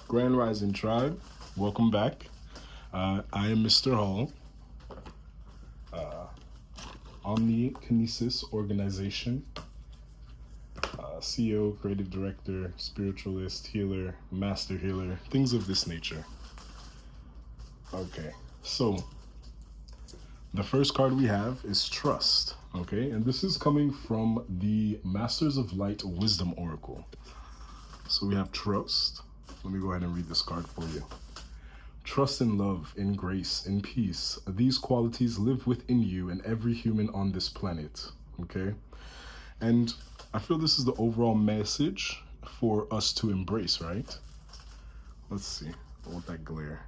Grand Rising Tribe, welcome back. I am Mr. Hall, Omni-Kinesis Organization, CEO, Creative Director, Spiritualist, Healer, Master Healer, things of this nature. Okay, so the first card we have is Trust, okay? And this is coming from the Masters of Light Wisdom Oracle. So we have Trust. Let me go ahead and read this card for you. Trust in love, in grace, in peace. These qualities live within you and every human on this planet, okay? And I feel this is the overall message for us to embrace, right? Let's see. I want that glare.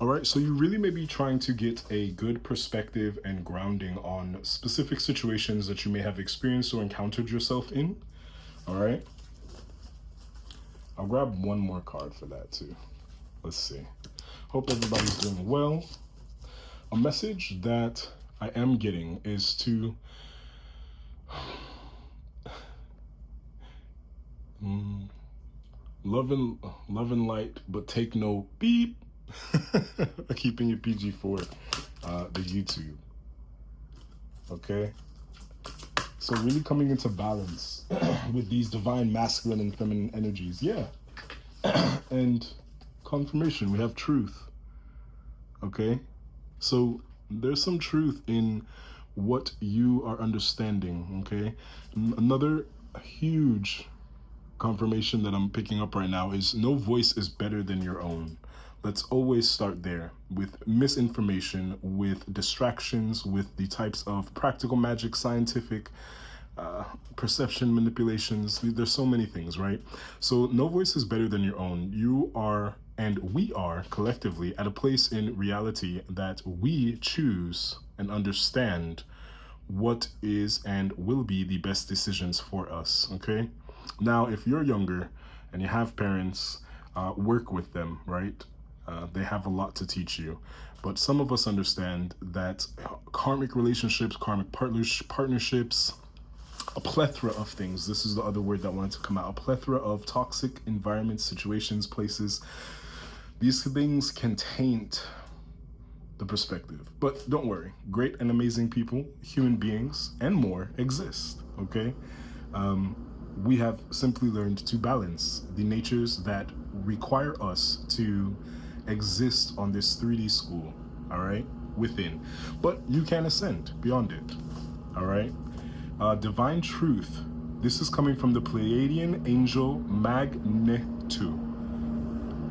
All right, so you really may be trying to get a good perspective and grounding on specific situations that you may have experienced or encountered yourself in. All right. I'll grab one more card for that too. Let's see. Hope everybody's doing well. A message that I am getting is to love and light, but take no beep. Keeping it PG for the YouTube. Okay. So really coming into balance with these divine masculine and feminine energies. Yeah. And confirmation, we have truth. Okay. So there's some truth in what you are understanding. Okay. Another huge confirmation that I'm picking up right now is no voice is better than your own. Let's always start there with misinformation, with distractions, with the types of practical magic, scientific perception manipulations. There's so many things, right? So no voice is better than your own. You are, and we are collectively at a place in reality that we choose and understand what is and will be the best decisions for us, okay? Now, if you're younger and you have parents, work with them, right? They have a lot to teach you. But some of us understand that karmic relationships, karmic partnerships, a plethora of things, this is the other word that wanted to come out, a plethora of toxic environments, situations, places, these things can taint the perspective. But don't worry, great and amazing people, human beings, and more exist, okay? We have simply learned to balance the natures that require us to exist on this 3D school, all right, within. But you can ascend beyond it, all right? Divine truth. This is coming from the Pleiadian angel Magneto.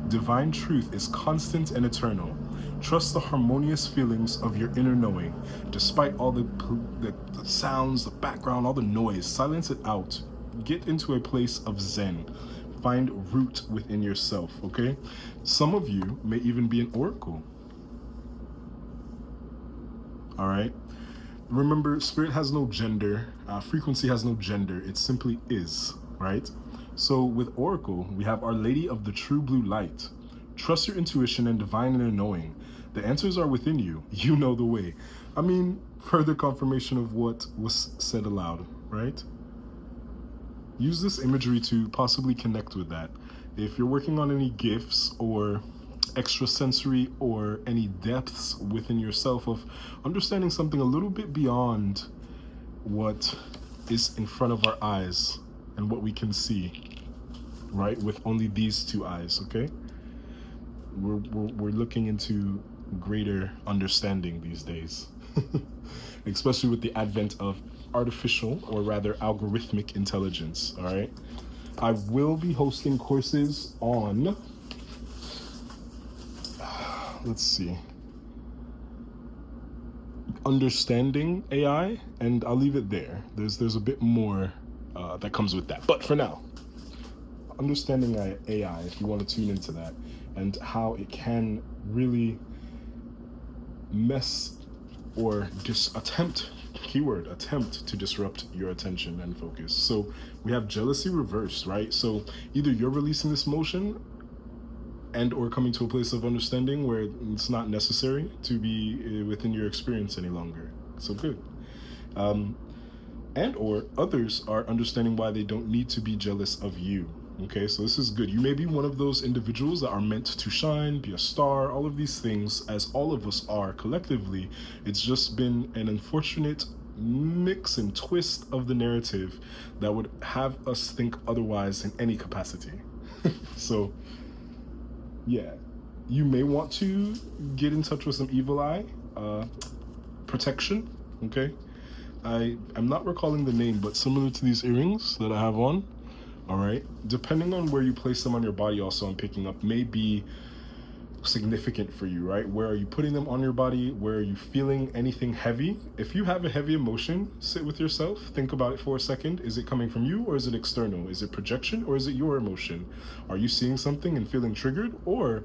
Divine truth is constant and eternal. Trust the harmonious feelings of your inner knowing. Despite all the sounds, the background, all the noise, silence it out. Get into a place of Zen. Find root within yourself, okay? Some of you may even be an oracle. All right? Remember, spirit has no gender. Frequency has no gender. It simply is, right? So with oracle, we have Our Lady of the True Blue Light. Trust your intuition and divine inner knowing. The answers are within you. You know the way. I mean, further confirmation of what was said aloud, right? Use this imagery to possibly connect with that. If you're working on any gifts or extrasensory or any depths within yourself of understanding something a little bit beyond what is in front of our eyes and what we can see, right? With only these two eyes, okay? We're looking into greater understanding these days, especially with the advent of artificial, or rather algorithmic intelligence, all right? I will be hosting courses on, let's see, understanding AI, and I'll leave it there. There's a bit more that comes with that. But for now, understanding AI, if you want to tune into that, and how it can really mess or just attempt to disrupt your attention and focus. So we have jealousy reversed, right? So either you're releasing this motion and or coming to a place of understanding where it's not necessary to be within your experience any longer. So good. and or others are understanding why they don't need to be jealous of you. Okay, so this is good. You may be one of those individuals that are meant to shine, be a star, all of these things, as all of us are collectively. It's just been an unfortunate mix and twist of the narrative that would have us think otherwise in any capacity. So, yeah, you may want to get in touch with some evil eye protection, okay? I'm not recalling the name, but similar to these earrings that I have on, all right, depending on where you place them on your body, also I'm picking up, may be significant for you, right? Where are you putting them on your body? Where are you feeling anything heavy? If you have a heavy emotion, sit with yourself, think about it for a second. Is it coming from you or is it external? Is it projection or is it your emotion? Are you seeing something and feeling triggered, or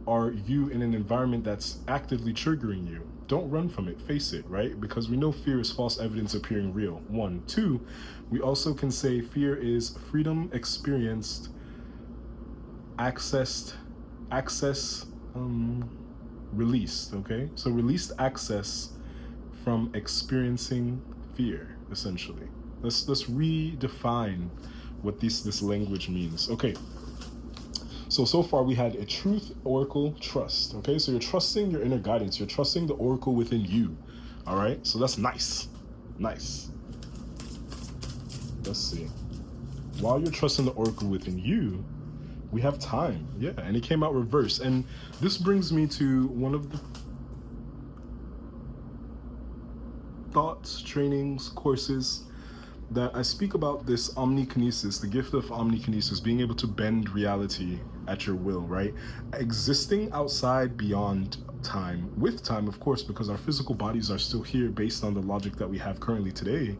are you in an environment that's actively triggering you? Don't run from it, face it, right? Because we know fear is false evidence appearing real. 1, 2, we also can say fear is freedom experienced, access, released, okay? So released access from experiencing fear, essentially. Let's redefine what this language means. Okay. So far we had a truth, oracle, trust. Okay, so you're trusting your inner guidance. You're trusting the oracle within you. All right, so that's nice. Nice. Let's see. While you're trusting the oracle within you, we have time. Yeah, and it came out reverse. And this brings me to one of the thoughts, trainings, courses that I speak about, this omnikinesis, the gift of omnikinesis, being able to bend reality at your will, right? Existing outside, beyond time, with time, of course, because our physical bodies are still here based on the logic that we have currently today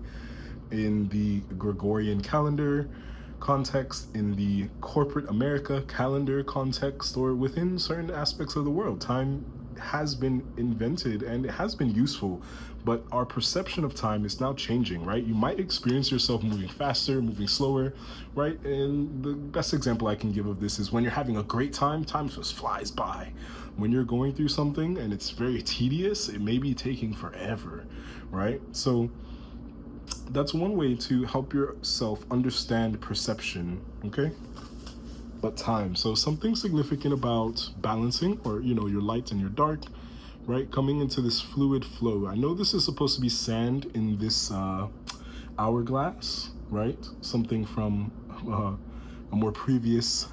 in the Gregorian calendar context, in the corporate America calendar context, or within certain aspects of the world. Time has been invented and it has been useful, but our perception of time is now changing, right? You might experience yourself moving faster, moving slower, right? And the best example I can give of this is when you're having a great time, time just flies by. When you're going through something and it's very tedious, it may be taking forever, right? So that's one way to help yourself understand perception, okay? But time. So something significant about balancing, or, your light and your dark, right? Coming into this fluid flow. I know this is supposed to be sand in this hourglass, right? Something from a more previous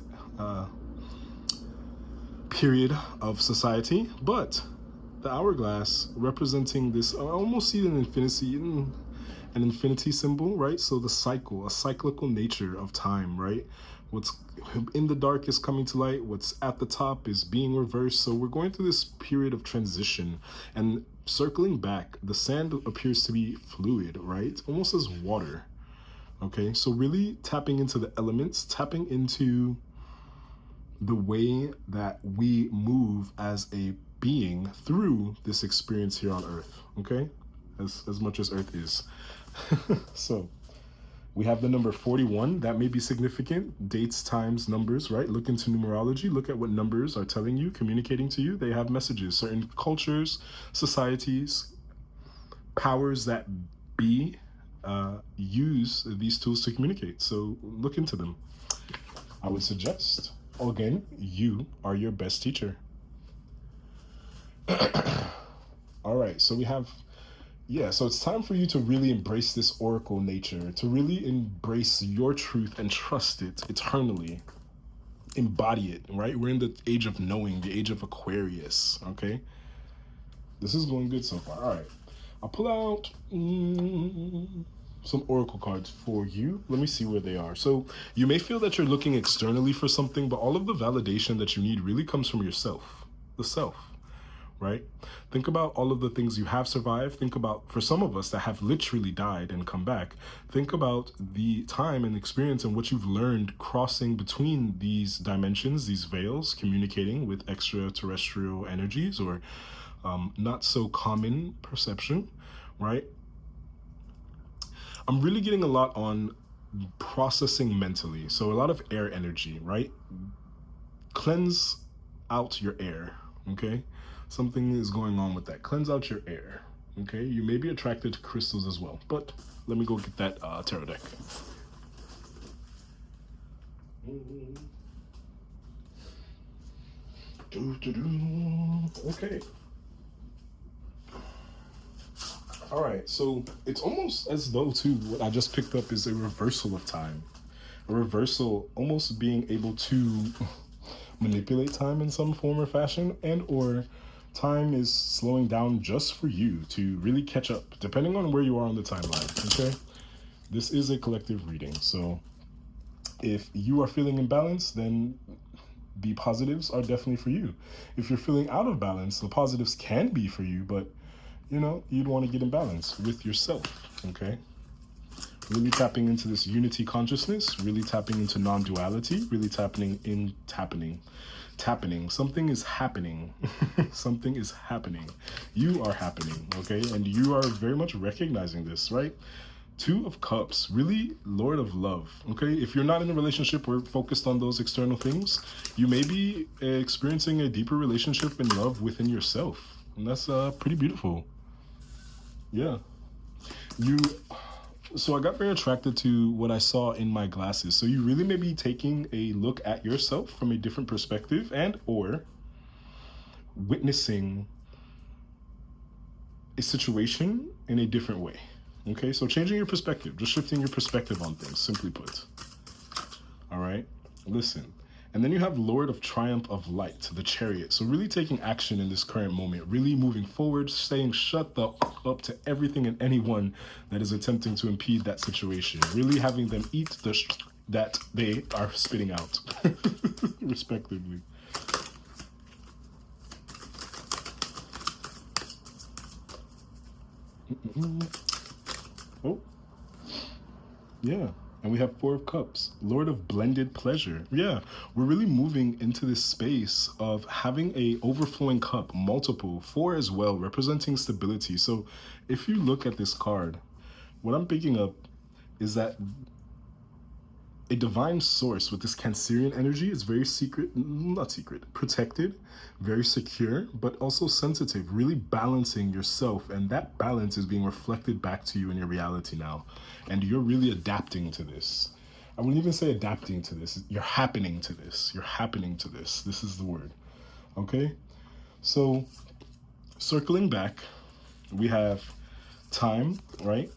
period of society, but the hourglass representing this, I almost see an infinity symbol, right? So the cycle, a cyclical nature of time, right? What's in the dark is coming to light. What's at the top is being reversed. So we're going through this period of transition, and circling back, the sand appears to be fluid, right? Almost as water. Okay, so really tapping into the elements, tapping into the way that we move as a being through this experience here on Earth, okay? As much as Earth is. So we have the number 41. That may be significant. Dates, times, numbers, right? Look into numerology. Look at what numbers are telling you, communicating to you. They have messages. Certain cultures, societies, powers that be use these tools to communicate. So look into them. I would suggest, again, you are your best teacher. All right, so we have, so it's time for you to really embrace this oracle nature, to really embrace your truth and trust it eternally. Embody it, right? We're in the age of knowing, the age of Aquarius, okay? This is going good so far. All right, I'll pull out some oracle cards for you. Let me see where they are. So you may feel that you're looking externally for something, but all of the validation that you need really comes from yourself, the self. Right? Think about all of the things you have survived. Think about, for some of us that have literally died and come back, think about the time and experience and what you've learned crossing between these dimensions, these veils, communicating with extraterrestrial energies or not so common perception, right? I'm really getting a lot on processing mentally. So a lot of air energy, right? Cleanse out your air, okay? Something is going on with that. Cleanse out your air, okay? You may be attracted to crystals as well, but let me go get that tarot deck. Okay. All right, so it's almost as though, too, what I just picked up is a reversal of time. A reversal, almost being able to manipulate time in some form or fashion, and or time is slowing down just for you to really catch up, depending on where you are on the timeline, okay? This is a collective reading, so if you are feeling imbalanced, then the positives are definitely for you. If you're feeling out of balance, the positives can be for you, but you know, you'd want to get in balance with yourself, okay? Really tapping into this unity consciousness, really tapping into non-duality, really tapping. Something is happening. Something is happening. You are happening, okay? And you are very much recognizing this, right? Two of Cups, really Lord of Love, okay? If you're not in a relationship or focused on those external things, you may be experiencing a deeper relationship and love within yourself. And that's pretty beautiful. Yeah. So I got very attracted to what I saw in my glasses. So you really may be taking a look at yourself from a different perspective and or witnessing a situation in a different way. Okay, so changing your perspective, just shifting your perspective on things, simply put. All right, listen. And then you have Lord of Triumph of Light, the Chariot. So really taking action in this current moment, really moving forward, staying shut the up to everything and anyone that is attempting to impede that situation. Really having them eat the that they are spitting out, respectively. Oh, yeah. And we have Four of Cups, Lord of Blended Pleasure. Yeah, we're really moving into this space of having a overflowing cup, multiple, four as well, representing stability. So if you look at this card, what I'm picking up is that a divine source with this Cancerian energy is very protected, very secure, but also sensitive, really balancing yourself. And that balance is being reflected back to you in your reality now. And you're really adapting to this. I wouldn't even say adapting to this. You're happening to this. You're happening to this. This is the word. Okay? So, circling back, we have time, right?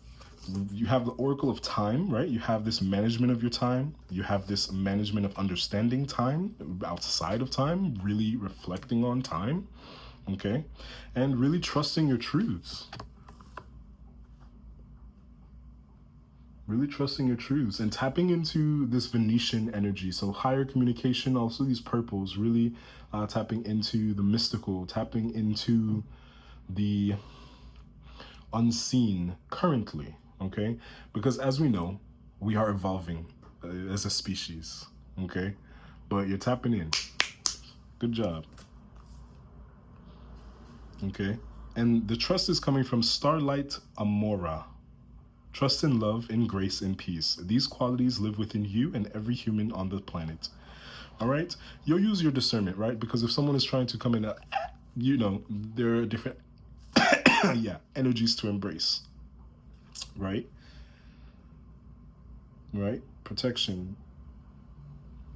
You have the Oracle of Time, right? You have this management of your time. You have this management of understanding time, outside of time, really reflecting on time, okay? And really trusting your truths. Really trusting your truths and tapping into this Venetian energy. So higher communication, also these purples, really tapping into the mystical, tapping into the unseen currently. Okay, because as we know, we are evolving as a species. Okay, but you're tapping in. Good job. Okay, and the trust is coming from Starlight Amora. Trust in love, in grace, in peace. These qualities live within you and every human on the planet. All right, you'll use your discernment, right? Because if someone is trying to come in, you know, there are different energies to embrace. Right? Right? Protection.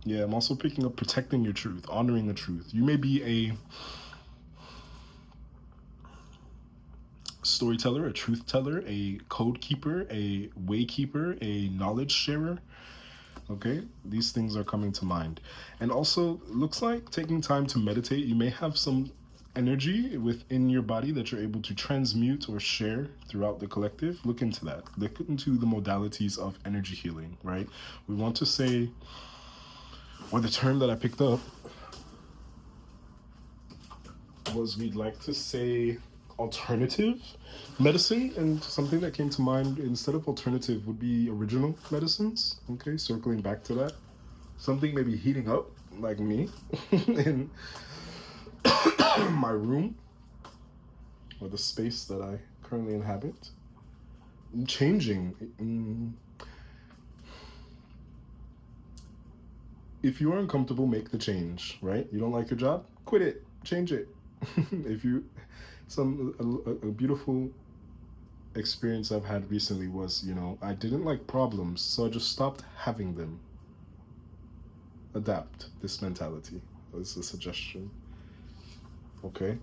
Yeah, I'm also picking up protecting your truth, honoring the truth. You may be a storyteller, a truth teller, a code keeper, a way keeper, a knowledge sharer. Okay? These things are coming to mind. And also, looks like taking time to meditate. You may have some energy within your body that you're able to transmute or share throughout the collective. Look into that. Look into the modalities of energy healing, right? We want to say, or the term that I picked up was, we'd like to say alternative medicine, and something that came to mind instead of alternative would be original medicines. Okay, circling back to that. Something maybe heating up, like me, in my room, or the space that I currently inhabit. Changing. If you are uncomfortable, make the change, right? You don't like your job? Quit it. Change it. If you, a beautiful experience I've had recently was, I didn't like problems, so I just stopped having them. Adapt this mentality. That's a suggestion. Okay.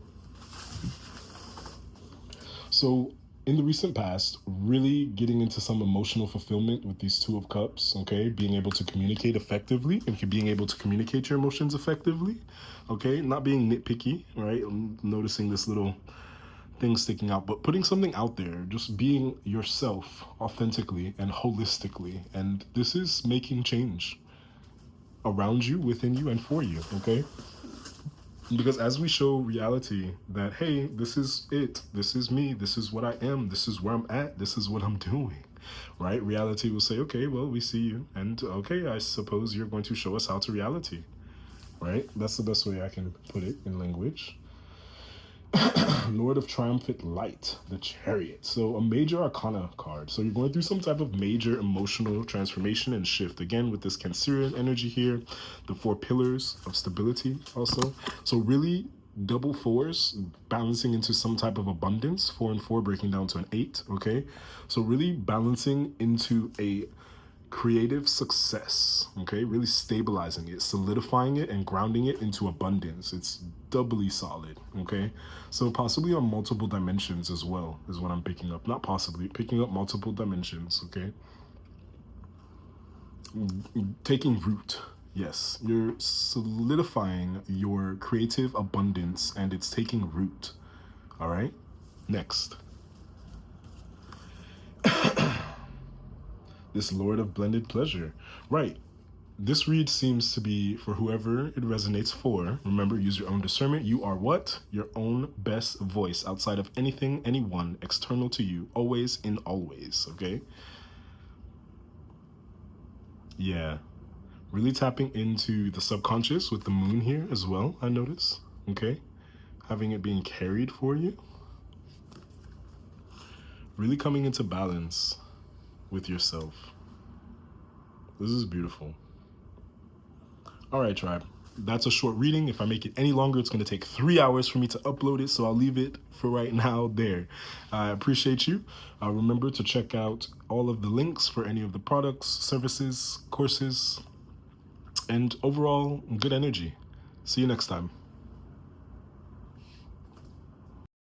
So, in the recent past, really getting into some emotional fulfillment with these Two of Cups, okay? Being able to communicate effectively and being able to communicate your emotions effectively, okay? Not being nitpicky, right? I'm noticing this little thing sticking out, but putting something out there, just being yourself authentically and holistically. And this is making change around you, within you, and for you, okay? Because as we show reality that, hey, this is it, this is me, this is what I am, this is where I'm at, this is what I'm doing, right? Reality will say, okay, well, we see you, and okay, I suppose you're going to show us how to reality, right? That's the best way I can put it in language. Lord of Triumphant Light, the Chariot. So a major arcana card. So you're going through some type of major emotional transformation and shift. Again, with this Cancerian energy here, the 4 pillars of stability also. So really double 4s balancing into some type of abundance. 4 and 4 breaking down to an 8, okay? So really balancing into a creative success, okay? Really stabilizing it, solidifying it, and grounding it into abundance. It's doubly solid, okay? So possibly on multiple dimensions as well is what I'm picking up. Not possibly, picking up multiple dimensions, okay? Taking root. Yes, you're solidifying your creative abundance and it's taking root, all right? Next. This Lord of Blended Pleasure. Right. This read seems to be for whoever it resonates for. Remember, use your own discernment. You are what? Your own best voice outside of anything, anyone external to you. Always and always, okay? Yeah. Really tapping into the subconscious with the moon here as well, I notice, okay? Having it being carried for you. Really coming into balance with yourself. This is beautiful. All right, tribe. That's a short reading. If I make it any longer, it's going to take 3 hours for me to upload it, so I'll leave it for right now there. I appreciate you. Remember to check out all of the links for any of the products, services, courses, and overall good energy. See you next time.